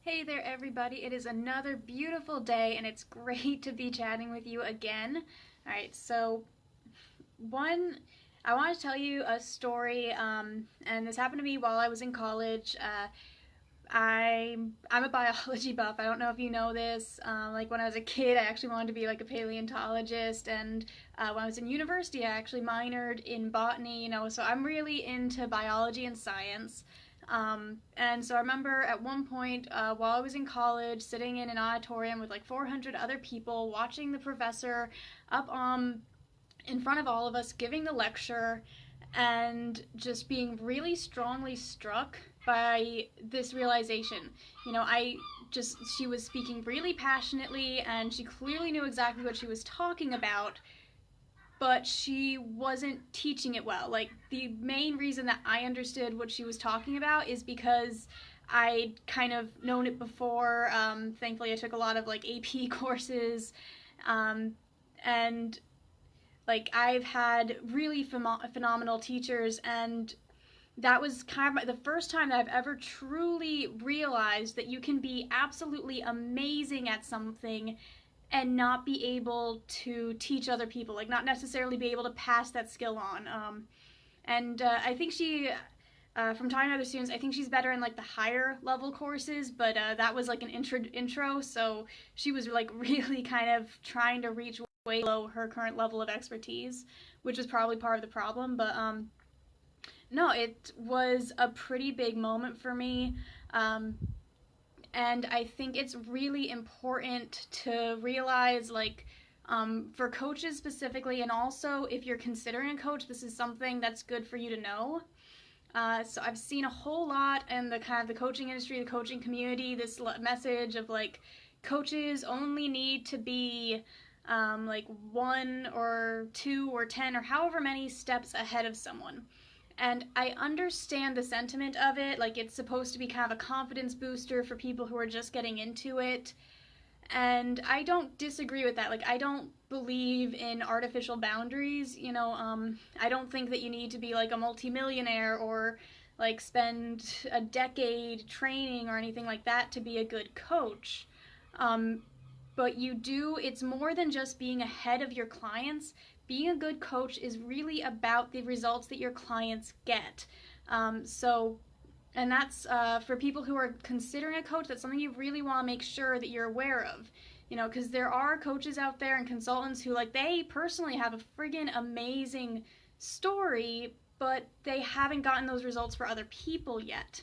Hey there, everybody. It is another beautiful day, and it's great to be chatting with you again. All right, so I want to tell you a story, and this happened to me while I was in college. I'm a biology buff. I don't know if you know this. Like when I was a kid, I actually wanted to be like a paleontologist, and when I was in university, I actually minored in botany. So I'm really into biology and science. And so I remember at one point while I was in college, sitting in an auditorium with like 400 other people, watching the professor up in front of all of us giving the lecture, and just being really strongly struck by this realization. She was speaking really passionately, and she clearly knew exactly what she was talking about, but she wasn't teaching it well. Like, the main reason that I understood what she was talking about is because I'd kind of known it before. Thankfully, I took a lot of like AP courses, um, and like I've had really phenomenal teachers, and that was kind of the first time that I've ever truly realized that you can be absolutely amazing at something and not be able to teach other people, like not necessarily be able to pass that skill on. And I think from talking to other students, I think she's better in like the higher level courses, but that was like an intro, so she was like really kind of trying to reach way below her current level of expertise, which is probably part of the problem. But no, it was a pretty big moment for me. Um, and I think it's really important to realize, like, for coaches specifically, and also if you're considering a coach, this is something that's good for you to know. So I've seen a whole lot in the kind of the coaching industry, the coaching community, this message of like coaches only need to be like 1 or 2 or 10 or however many steps ahead of someone. And I understand the sentiment of it. Like, it's supposed to be kind of a confidence booster for people who are just getting into it. And I don't disagree with that. Like, I don't believe in artificial boundaries. I don't think that you need to be like a multimillionaire or like spend a decade training or anything like that to be a good coach. Um, but it's more than just being ahead of your clients. Being a good coach is really about the results that your clients get. So and that's for people who are considering a coach, that's something you really want to make sure that you're aware of. Because there are coaches out there and consultants who, like, they personally have a friggin' amazing story, but they haven't gotten those results for other people yet.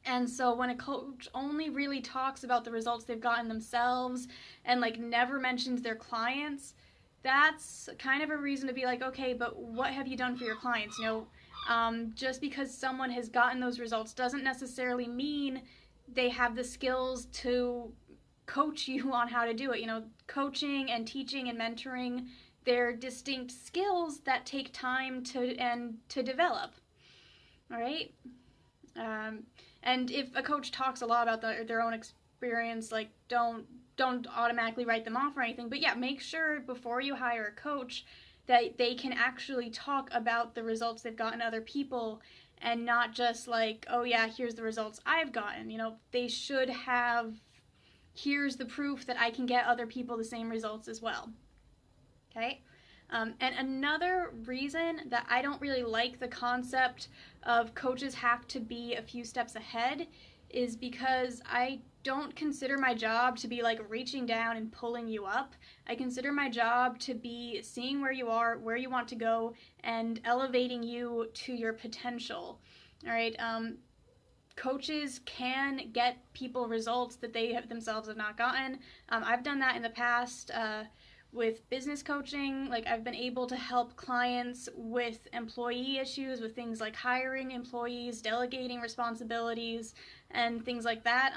And so when a coach only really talks about the results they've gotten themselves and like never mentions their clients, that's kind of a reason to be like, okay, but what have you done for your clients? Just because someone has gotten those results doesn't necessarily mean they have the skills to coach you on how to do it. Coaching and teaching and mentoring, they're distinct skills that take time to develop. All right. Um, and if a coach talks a lot about their own experience, like don't automatically write them off or anything. But yeah, make sure before you hire a coach that they can actually talk about the results they've gotten other people, and not just like, oh yeah, here's the results I've gotten. They should have, here's the proof that I can get other people the same results as well. Okay? And another reason that I don't really like the concept of coaches have to be a few steps ahead is because I don't consider my job to be like reaching down and pulling you up. I consider my job to be seeing where you are, where you want to go, and elevating you to your potential. All right. Coaches can get people results that they themselves have not gotten. I've done that in the past. With business coaching, like I've been able to help clients with employee issues, with things like hiring employees, delegating responsibilities, and things like that.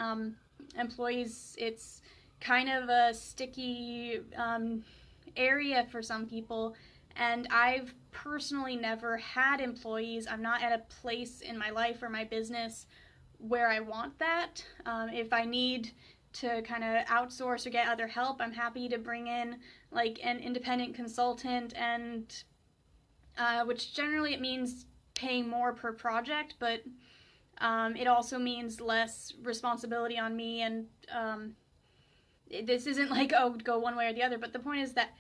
Employees, it's kind of a sticky area for some people, and I've personally never had employees. I'm not at a place in my life or my business where I want that. If I need to kind of outsource or get other help, I'm happy to bring in like an independent consultant, and which generally it means paying more per project, but It also means less responsibility on me, and this isn't like, oh, go one way or the other, but the point is that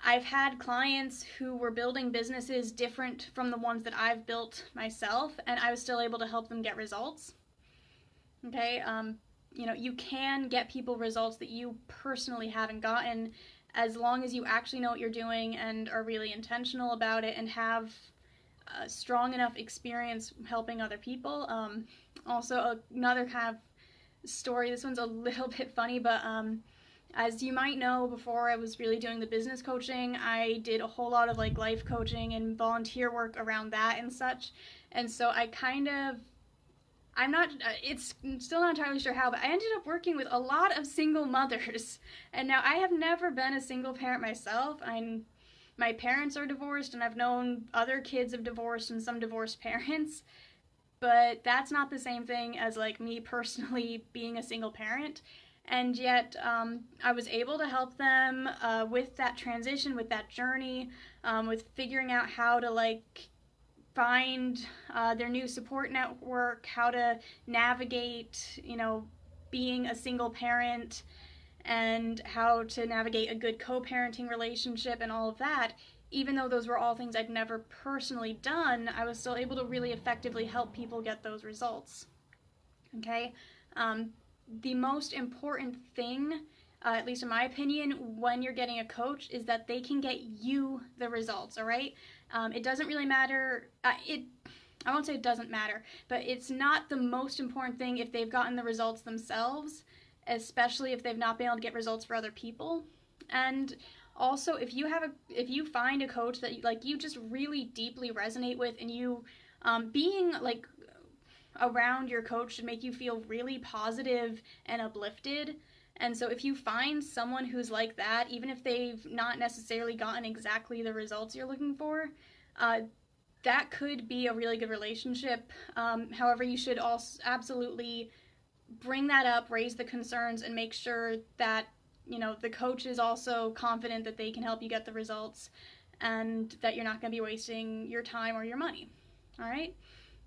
I've had clients who were building businesses different from the ones that I've built myself, and I was still able to help them get results. Okay, you can get people results that you personally haven't gotten, as long as you actually know what you're doing and are really intentional about it and have strong enough experience helping other people. Also, another kind of story, this one's a little bit funny, but as you might know, before I was really doing the business coaching, I did a whole lot of like life coaching and volunteer work around that and such. And so I'm still not entirely sure how, but I ended up working with a lot of single mothers. And now I have never been a single parent myself. My parents are divorced, and I've known other kids of divorced and some divorced parents. But that's not the same thing as like me personally being a single parent. And yet I was able to help them with that transition, with that journey, with figuring out how to like find their new support network, how to navigate, being a single parent, and how to navigate a good co-parenting relationship and all of that. Even though those were all things I'd never personally done, I was still able to really effectively help people get those results. Okay? The most important thing, at least in my opinion, when you're getting a coach is that they can get you the results, all right? It doesn't really matter. I won't say it doesn't matter, but it's not the most important thing if they've gotten the results themselves, especially if they've not been able to get results for other people. And also, if you find a coach that like you just really deeply resonate with, and you being like around your coach should make you feel really positive and uplifted. And so if you find someone who's like that, even if they've not necessarily gotten exactly the results you're looking for, that could be a really good relationship. However, you should also absolutely bring that up, raise the concerns, and make sure that the coach is also confident that they can help you get the results, and that you're not going to be wasting your time or your money. All right?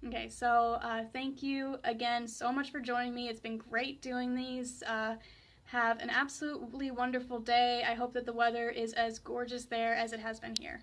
Okay, so thank you again so much for joining me. It's been great doing these. Have an absolutely wonderful day. I hope that the weather is as gorgeous there as it has been here.